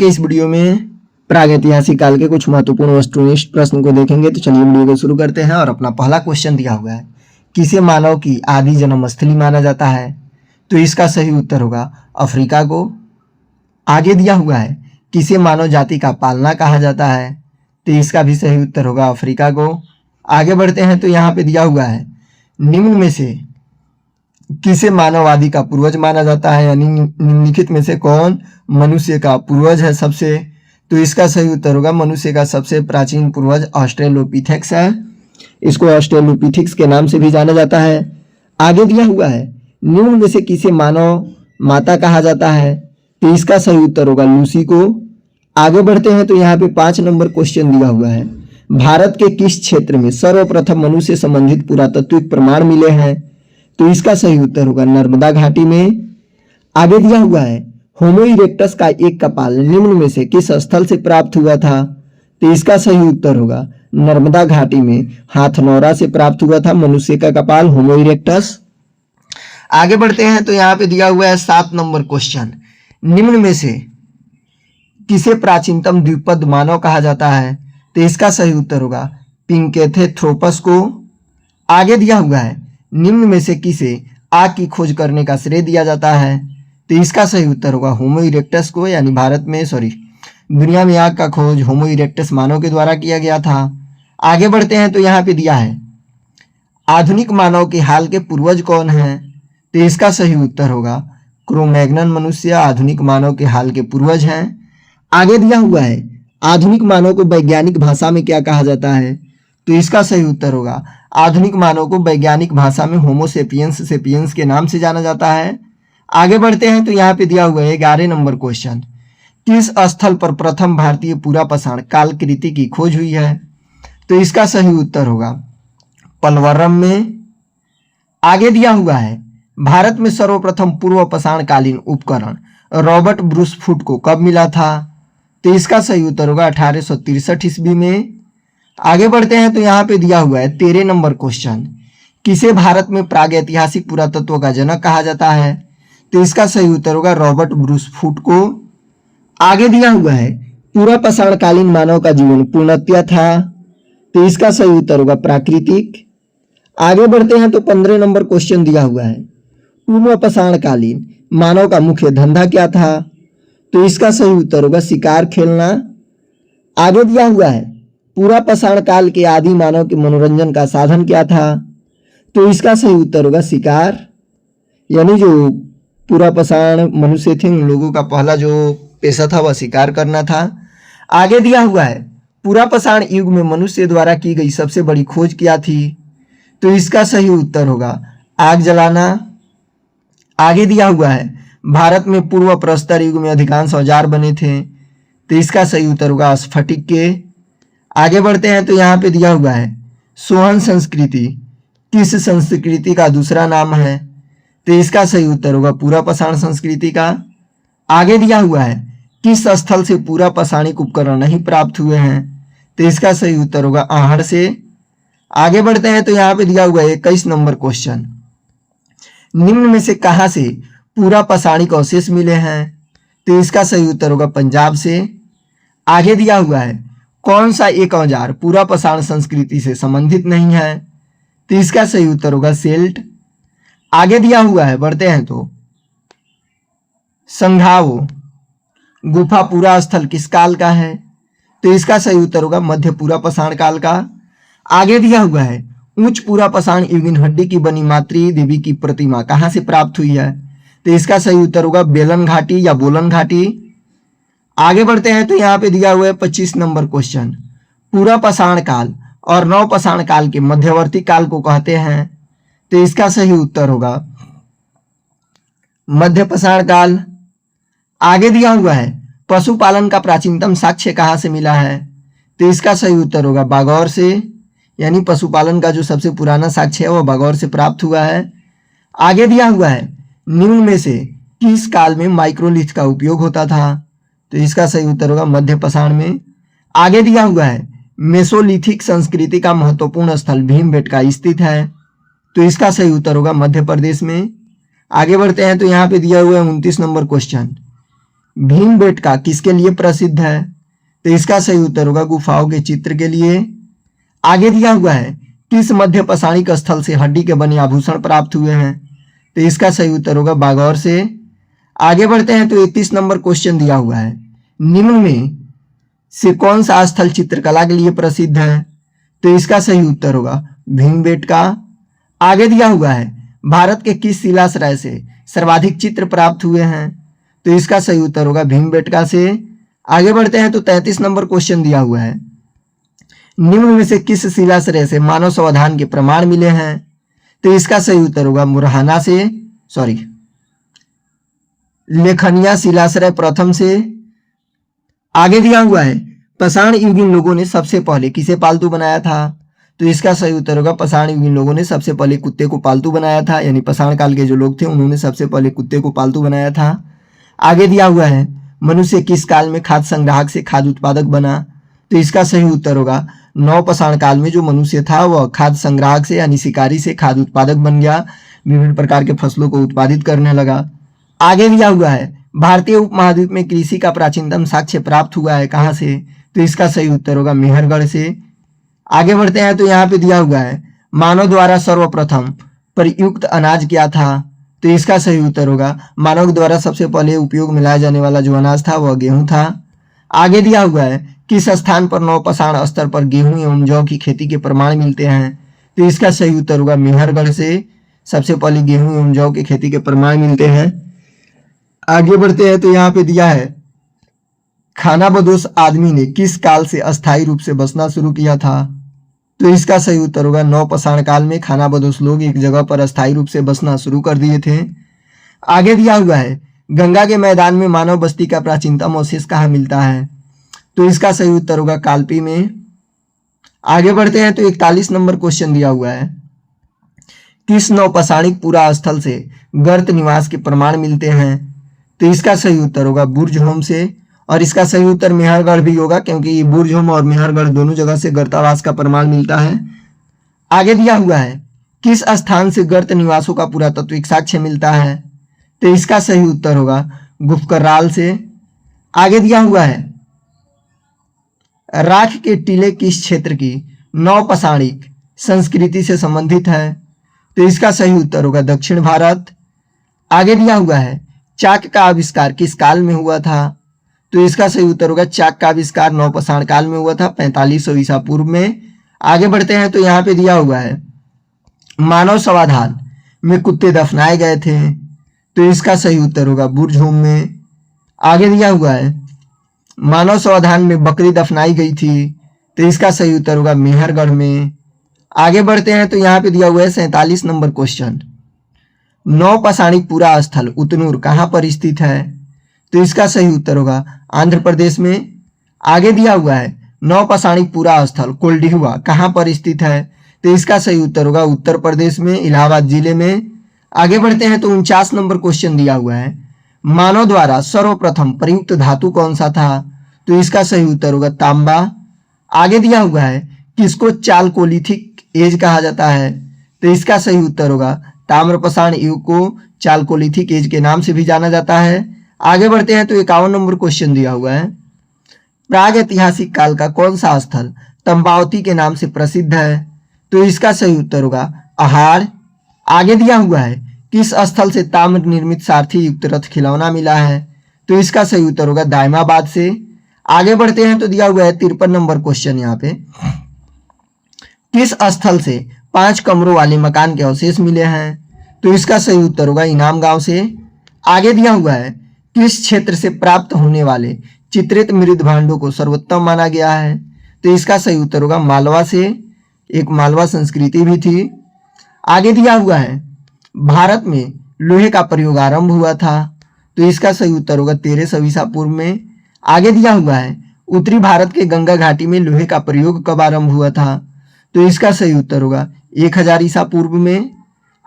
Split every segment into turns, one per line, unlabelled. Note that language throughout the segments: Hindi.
के इस वीडियो में प्रागैतिहासिक काल के कुछ महत्वपूर्ण वस्तुनिष्ठ प्रश्न को देखेंगे। तो चलिए वीडियो को शुरू करते हैं। और अपना पहला क्वेश्चन दिया हुआ है, किसे मानव की आदि जन्म स्थली माना जाता है? तो इसका सही उत्तर होगा अफ्रीका को। आगे दिया हुआ है, किसे मानव जाति का पालना कहा जाता है? तो इसका भी सही उत्तर होगा अफ्रीका को। आगे बढ़ते हैं तो यहाँ पे दिया हुआ है, निम्न में से किसे मानववादी का पूर्वज माना जाता है? यानी निम्नलिखित में से कौन मनुष्य का पूर्वज है सबसे? तो इसका सही उत्तर होगा मनुष्य का सबसे प्राचीन पूर्वज ऑस्ट्रेलोपिथेक्स है। इसको ऑस्ट्रेलोपिथेक्स के नाम से भी जाना जाता है। आगे दिया हुआ है, निम्न में से किसे मानव माता कहा जाता है? तो इसका सही उत्तर होगा लूसी को। आगे बढ़ते हैं तो यहाँ पे 5 नंबर क्वेश्चन दिया हुआ है, भारत के किस क्षेत्र में सर्वप्रथम मनुष्य संबंधित पुरातात्विक प्रमाण मिले हैं? तो इसका सही उत्तर होगा नर्मदा घाटी में। आगे दिया हुआ है, होमो इरेक्टस का एक कपाल निम्न में से किस स्थल से प्राप्त हुआ था? तो इसका सही उत्तर होगा नर्मदा घाटी में हाथनौरा से प्राप्त हुआ था मनुष्य का कपाल होमो इरेक्टस। आगे बढ़ते हैं तो यहाँ पे दिया हुआ है 7 नंबर क्वेश्चन, निम्न में से किसे प्राचीनतम द्विपद मानव कहा जाता है? तो इसका सही उत्तर होगा पिंकेथेथ्रोपस को। आगे दिया हुआ है, निम्न में से किसे आग की खोज करने का श्रेय दिया जाता है? तो इसका सही उत्तर होगा होमो इरेक्टस को। यानी दुनिया में आग का खोज होमो इरेक्टस मानव के द्वारा किया गया था। आगे बढ़ते हैं तो यहाँ पे दिया है, आधुनिक मानव के हाल के पूर्वज कौन हैं? तो इसका सही उत्तर होगा क्रोमैग्नन मनुष्य आधुनिक मानव के हाल के पूर्वज हैं। आगे दिया हुआ है, आधुनिक मानव को वैज्ञानिक भाषा में क्या कहा जाता है? तो इसका सही उत्तर होगा आधुनिक मानव को वैज्ञानिक भाषा में होमो सेपियंस सेपियंस के नाम से जाना जाता है। आगे बढ़ते हैं तो यहाँ पे दिया हुआ है 11 नंबर क्वेश्चन, किस स्थल पर प्रथम भारतीय पूरा पाषाण कालकृति की खोज हुई है? तो इसका सही उत्तर होगा पलवरम में। आगे दिया हुआ है, भारत में सर्वप्रथम पूर्व पाषाण कालीन उपकरण रॉबर्ट ब्रूस फुट को कब मिला था? तो इसका सही उत्तर होगा 1863 ईस्वी में। आगे बढ़ते हैं तो यहाँ पे दिया हुआ है 13 नंबर क्वेश्चन, किसे भारत में प्रागैतिहासिक पुरातत्व का जनक कहा जाता है? तो इसका सही उत्तर होगा रॉबर्ट ब्रूस फुट को। आगे दिया हुआ है, पूरा पाषाण कालीन मानव का जीवन पूर्णतया था। तो इसका सही उत्तर होगा प्राकृतिक। आगे बढ़ते हैं तो 15 नंबर क्वेश्चन दिया हुआ है, पूर्व पाषाण कालीन मानव का मुख्य धंधा क्या था? तो इसका सही उत्तर होगा शिकार खेलना। आगे दिया हुआ है, पूरा पाषाण काल के आदि मानव के मनोरंजन का साधन क्या था? तो इसका सही उत्तर होगा शिकार। यानी जो पूरा पाषाण मनुष्य थे उन लोगों का पहला जो पेशा था वह शिकार करना था। आगे दिया हुआ है, पूरा पाषाण युग में मनुष्य द्वारा की गई सबसे बड़ी खोज क्या थी? तो इसका सही उत्तर होगा आग जलाना। आगे दिया हुआ है, भारत में पूर्व प्रस्तर युग में अधिकांश औजार बने थे। तो इसका सही उत्तर होगा स्फटिक के। आगे बढ़ते हैं तो यहाँ पे दिया हुआ है, सोहन संस्कृति किस संस्कृति का दूसरा नाम है? तो इसका सही उत्तर होगा पूरा पाषाण संस्कृति का। आगे दिया हुआ है, किस स्थल से पूरा पाषाणिक उपकरण नहीं प्राप्त हुए हैं? तो इसका सही उत्तर होगा आहड़ से। आगे बढ़ते हैं तो यहाँ पे दिया हुआ है 21 नंबर क्वेश्चन, निम्न में से कहाँ से पूरा पाषाणिक अवशेष मिले हैं? तो इसका सही उत्तर होगा पंजाब से। आगे दिया हुआ है, कौन सा एक औजार पूरा पाषाण संस्कृति से संबंधित नहीं है? तो इसका सही उत्तर होगा सेल्ट। आगे दिया हुआ है, बढ़ते हैं तो संघावो गुफा पूरा स्थल किस काल का है? तो इसका सही उत्तर होगा मध्य पूरा पाषाण काल का। आगे दिया हुआ है, उच्च पूरा पाषाण युगीन हड्डी की बनी मातृ देवी की प्रतिमा कहाँ से प्राप्त हुई है? तो इसका सही उत्तर होगा बेलन घाटी या बोलन घाटी। आगे बढ़ते हैं तो यहाँ पे दिया हुआ है 25 नंबर क्वेश्चन, पूरा पाषाण काल और नव पाषाण काल के मध्यवर्ती काल को कहते हैं। तो इसका सही उत्तर होगा मध्य पाषाण काल। आगे दिया हुआ है, पशुपालन का प्राचीनतम साक्ष्य कहाँ से मिला है? तो इसका सही उत्तर होगा बागौर से। यानी पशुपालन का जो सबसे पुराना साक्ष्य है वह बागौर से प्राप्त हुआ है। आगे दिया हुआ है, निम्न में से किस काल में माइक्रोलिथ का उपयोग होता था? तो इसका सही उत्तर होगा मध्य पाषाण में। आगे दिया हुआ है, मेसोलिथिक संस्कृति का महत्वपूर्ण स्थल भीमबेटका स्थित है। तो इसका सही उत्तर होगा मध्य प्रदेश में। आगे बढ़ते हैं तो यहाँ पे दिया हुआ है 29 नंबर क्वेश्चन, भीमबेटका किसके लिए प्रसिद्ध है? तो इसका सही उत्तर होगा गुफाओं के चित्र के लिए। आगे दिया हुआ है किस मध्य पाषाणिक स्थल से हड्डी के बने आभूषण प्राप्त हुए हैं? तो इसका सही उत्तर होगा बागौर से। आगे बढ़ते हैं तो 31 नंबर क्वेश्चन दिया हुआ है, निम्न में से कौन सा स्थल चित्रकला के लिए प्रसिद्ध है? तो इसका सही उत्तर होगा भीमबेटका। आगे दिया हुआ है भारत के किस शिलाश्रय से सर्वाधिक चित्र प्राप्त हुए हैं? तो इसका सही उत्तर होगा भीमबेटका से। आगे बढ़ते हैं तो 33 नंबर क्वेश्चन दिया हुआ है, निम्न में से किस शिलाश्रय से मानव समाधान के प्रमाण मिले हैं? तो इसका सही उत्तर होगा मुरहाना से, लेखनिया शिलाश्रय प्रथम से। आगे दिया हुआ है पाषाण युगीन लोगों ने सबसे पहले किसे पालतू बनाया था? तो इसका सही उत्तर होगा पाषाण युगीन लोगों ने सबसे पहले कुत्ते को पालतू बनाया था, यानी पाषाण काल के जो लोग थे उन्होंने सबसे पहले कुत्ते को पालतू बनाया था। आगे दिया हुआ है मनुष्य किस काल में खाद्य संग्राहक से खाद्य उत्पादक बना? तो इसका सही उत्तर होगा नवपाषाण काल में जो मनुष्य था वह खाद्य संग्राहक से यानी शिकारी से खाद्य उत्पादक बन गया, विभिन्न प्रकार के फसलों को उत्पादित करने लगा। आगे दिया हुआ है भारतीय उपमहाद्वीप में कृषि का प्राचीनतम साक्ष्य प्राप्त हुआ है कहाँ से? तो इसका सही उत्तर होगा मेहरगढ़ से। आगे बढ़ते हैं तो यहाँ पे दिया हुआ है मानव द्वारा सर्वप्रथम प्रयुक्त अनाज क्या था? तो इसका सही उत्तर होगा मानव द्वारा सबसे पहले उपयोग में लाया जाने वाला जो अनाज था वह गेहूं था। आगे दिया हुआ है किस स्थान पर नवपाषाण स्तर पर गेहूं एवं जौ की खेती के प्रमाण मिलते हैं? तो इसका सही उत्तर होगा मेहरगढ़ से सबसे पहले गेहूं एवं जौ की खेती के प्रमाण मिलते हैं। आगे बढ़ते हैं तो यहाँ पे दिया है खानाबदोश आदमी ने किस काल से अस्थायी रूप से बसना शुरू किया था? तो इसका सही उत्तर होगा नवपाषाण काल में खानाबदोश लोग एक जगह पर अस्थायी रूप से बसना शुरू कर दिए थे। आगे दिया हुआ है गंगा के मैदान में मानव बस्ती का प्राचीनतम अवशेष कहाँ मिलता है? तो इसका सही उत्तर होगा कालपी में। आगे बढ़ते हैं तो 41 नंबर क्वेश्चन दिया हुआ है, किस नवपाषाणिक पुरा स्थल से गर्त निवास के प्रमाण मिलते हैं? तो इसका सही उत्तर होगा बुर्जहोम से, और इसका सही उत्तर मेहरगढ़ भी होगा क्योंकि बुर्जहोम और मेहरगढ़ दोनों जगह से गर्तावास का प्रमाण मिलता है। आगे दिया हुआ है किस स्थान से गर्त निवासों का पुरातात्विक साक्ष्य मिलता है? तो इसका सही उत्तर होगा गुफकराल से। आगे दिया हुआ है राख के टीले किस क्षेत्र की नवपाषाणिक संस्कृति से संबंधित है? तो इसका सही उत्तर होगा दक्षिण भारत। आगे दिया हुआ है चाक का आविष्कार किस काल में हुआ था? तो इसका सही उत्तर होगा चाक का आविष्कार नवपाषाण काल में हुआ था 4500 ईसा पूर्व में। आगे बढ़ते हैं तो यहाँ पे दिया हुआ है मानव समाधान में कुत्ते दफनाए गए थे, तो इसका सही उत्तर होगा बुर्जहोम में। आगे दिया हुआ है मानव समाधान में बकरी दफनाई गई थी, तो इसका सही उत्तर होगा मेहरगढ़ में। आगे बढ़ते हैं तो यहाँ पे दिया हुआ है 47 नंबर क्वेश्चन, नवपाषाणिक पुरा स्थल उतनूर कहाँ पर स्थित है? तो इसका सही उत्तर होगा आंध्र प्रदेश में। आगे दिया हुआ है नवपाषाणिक पुरा स्थल कोल्डिहुआ कहाँ पर स्थित है? तो इसका सही उत्तर होगा उत्तर प्रदेश में, इलाहाबाद जिले में। आगे बढ़ते हैं तो 49 नंबर क्वेश्चन दिया हुआ है, मानव द्वारा सर्वप्रथम प्रयुक्त धातु कौन सा था? तो इसका सही उत्तर होगा तांबा। आगे दिया हुआ है किसको चालकोलिथिक एज कहा जाता है? तो इसका सही उत्तर होगा ताम्रपाषाण युग को चालकोलिथिक एज के नाम से भी जाना जाता है। आगे बढ़ते हैं तो 51 नंबर क्वेश्चन दिया हुआ है, प्राग ऐतिहासिक काल का कौन सा स्थल तंबावती के नाम से प्रसिद्ध है? तो इसका सही उत्तर होगा आहार। आगे दिया हुआ है किस स्थल से ताम्र निर्मित सारथी युक्त रथ खिलौना मिला है? तो इसका सही उत्तर होगा दायमाबाद से। आगे बढ़ते हैं तो दिया हुआ है 53 नंबर क्वेश्चन, यहाँ पे किस स्थल से 5 कमरों वाले मकान के अवशेष मिले हैं? तो इसका सही उत्तर होगा इनाम गांव से। आगे दिया हुआ है किस क्षेत्र से प्राप्त होने वाले चित्रित मृद भांडों को सर्वोत्तम माना गया है? तो इसका सही उत्तर होगा मालवा से, एक मालवा संस्कृति भी थी। आगे दिया हुआ है भारत में लोहे का प्रयोग आरंभ हुआ था, तो इसका सही उत्तर होगा 1300 ईसा पूर्व में। आगे दिया हुआ है उत्तरी भारत के गंगा घाटी में लोहे का प्रयोग कब आरंभ हुआ था? तो इसका सही उत्तर होगा 1000 ईसा पूर्व में।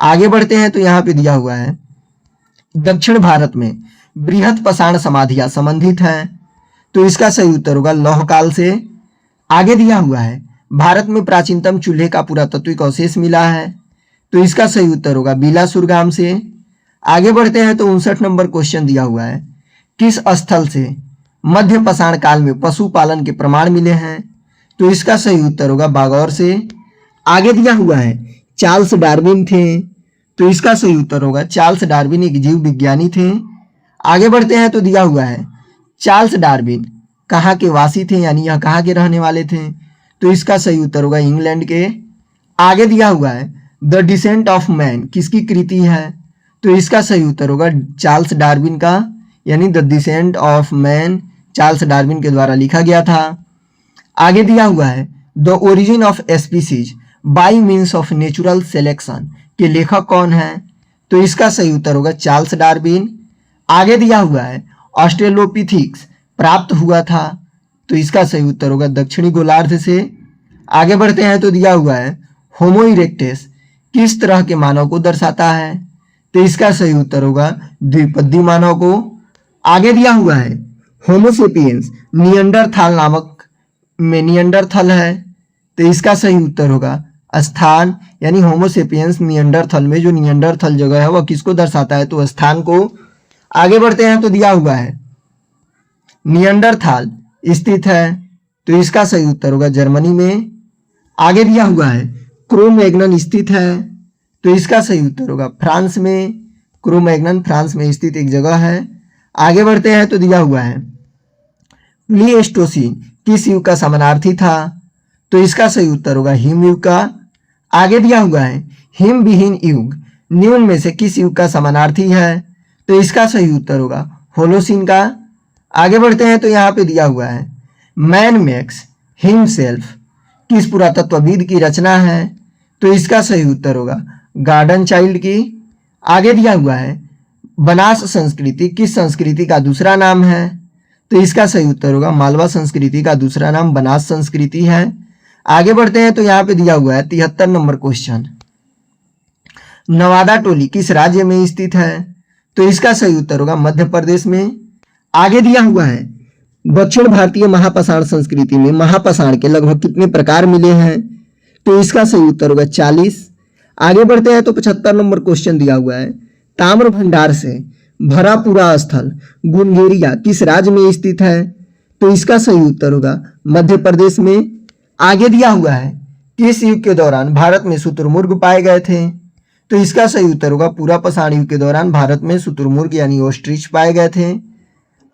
आगे बढ़ते हैं तो यहाँ पे दिया हुआ है दक्षिण भारत में बृहत पाषाण समाधियां संबंधित हैं, तो इसका सही उत्तर होगा लौह काल से। आगे दिया हुआ है भारत में प्राचीनतम चूल्हे का पुरातात्विक अवशेष मिला है, तो इसका सही उत्तर होगा बिलासुर गांव से। आगे बढ़ते हैं तो 59 नंबर क्वेश्चन दिया हुआ है किस स्थल से मध्य पाषाण काल में पशुपालन के प्रमाण मिले हैं? तो इसका सही उत्तर होगा बागौर से। आगे दिया हुआ है चार्ल्स डार्विन थे, तो इसका सही उत्तर होगा चार्ल्स डार्विन एक जीव विज्ञानी थे। आगे बढ़ते हैं तो दिया हुआ है चार्ल्स डार्विन कहाँ के वासी थे, यानी यह कहाँ के रहने वाले थे? तो इसका सही उत्तर होगा इंग्लैंड के। आगे दिया हुआ है द डिसेंट ऑफ मैन किसकी कृति है? तो इसका सही उत्तर होगा चार्ल्स डार्विन का, यानी the descent of man Charles Darwin के द्वारा लिखा गया था। आगे दिया हुआ है the origin of species by means of natural selection के लेखक कौन है? तो इसका सही उत्तर होगा चार्ल्स डार्विन। आगे दिया हुआ है ऑस्ट्रेलोपिथिक्स प्राप्त हुआ था, तो इसका सही उत्तर होगा दक्षिणी गोलार्ध से। आगे बढ़ते हैं तो दिया हुआ है होमो इरेक्टस किस तरह के मानव को दर्शाता है? तो इसका सही उत्तर होगा द्विपदी मानव को। आगे दिया हुआ है होमोसेपियंस नियंडरथाल नामक में नियंडरथल है, तो इसका सही उत्तर होगा स्थान, यानी होमोसेपियंस नियंडरथल में जो नियंडरथल जगह है वह किसको दर्शाता है? तो स्थान को। आगे बढ़ते हैं तो दिया हुआ है नियंडरथाल स्थित है, तो इसका सही उत्तर होगा जर्मनी में। आगे दिया हुआ है क्रोमैग्नन स्थित है, तो इसका सही उत्तर होगा फ्रांस में। क्रोमैग्नन फ्रांस में स्थित एक जगह है। आगे बढ़ते हैं तो दिया हुआ है प्लीस्टोसीन किस युग का समानार्थी था? तो इसका सही उत्तर होगा हिम युग का। आगे दिया हुआ है हिम विहीन युग निम्न में से किस युग का समानार्थी है? तो इसका सही उत्तर होगा होलोसीन का। आगे बढ़ते हैं तो यहाँ पे दिया हुआ है मैन मेक्स हिमसेल्फ किस पुरातत्वविद की रचना है? तो इसका सही उत्तर होगा गार्डन चाइल्ड की। आगे दिया हुआ है बनास संस्कृति किस संस्कृति का दूसरा नाम है? तो इसका सही उत्तर होगा मालवा संस्कृति का दूसरा नाम बनास संस्कृति है। आगे बढ़ते हैं तो यहाँ पे दिया हुआ है 73 नंबर क्वेश्चन, नवादा टोली किस राज्य में स्थित है? तो इसका सही उत्तर होगा मध्य प्रदेश में। आगे दिया हुआ है दक्षिण भारतीय महापाषाण संस्कृति में महापाषाण के लगभग कितने प्रकार मिले हैं? तो इसका सही उत्तर होगा 40। आगे बढ़ते हैं तो 75 नंबर क्वेश्चन दिया हुआ है ताम्र भंडार से भरा पूरा स्थल गुनगेरिया किस राज्य में स्थित है? तो इसका सही उत्तर होगा मध्य प्रदेश में। आगे दिया हुआ है किस युग के दौरान भारत में शुतुरमुर्ग पाए गए थे? तो इसका सही उत्तर होगा पूरा पाषाण युग के दौरान भारत में शुतुरमुर्ग यानी ऑस्ट्रिच पाए गए थे।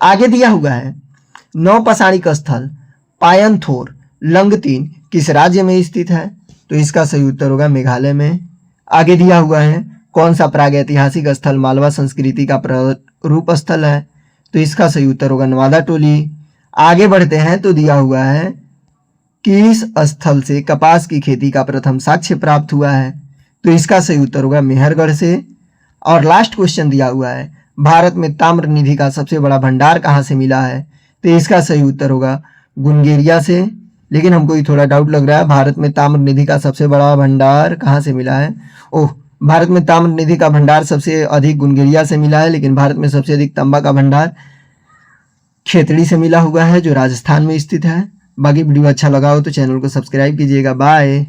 आगे दिया हुआ है नौपाषाणिक स्थल पायनथोर लंगतीन किस राज्य में स्थित है? तो इसका सही उत्तर होगा मेघालय में। आगे दिया हुआ है कौन सा प्रागैतिहासिक स्थल मालवा संस्कृति का प्रारूप स्थल है? तो इसका सही उत्तर होगा नवादा टोली। आगे बढ़ते हैं तो दिया हुआ है किस स्थल से कपास की खेती का प्रथम साक्ष्य प्राप्त हुआ है? तो इसका सही उत्तर होगा मेहरगढ़ से। और लास्ट क्वेश्चन दिया हुआ है भारत में ताम्र निधि का सबसे बड़ा भंडार कहाँ से मिला है? तो इसका सही उत्तर होगा गुनगेरिया से। लेकिन हमको ये थोड़ा डाउट लग रहा है भारत में ताम्र निधि का सबसे बड़ा भंडार कहाँ से मिला है? ओह, भारत में ताम्र निधि का भंडार सबसे अधिक गुनगेरिया से मिला है, लेकिन भारत में सबसे अधिक तांबा का भंडार खेतड़ी से मिला हुआ है जो राजस्थान में स्थित है। बाकी वीडियो अच्छा लगा हो तो चैनल को सब्सक्राइब कीजिएगा। बाय।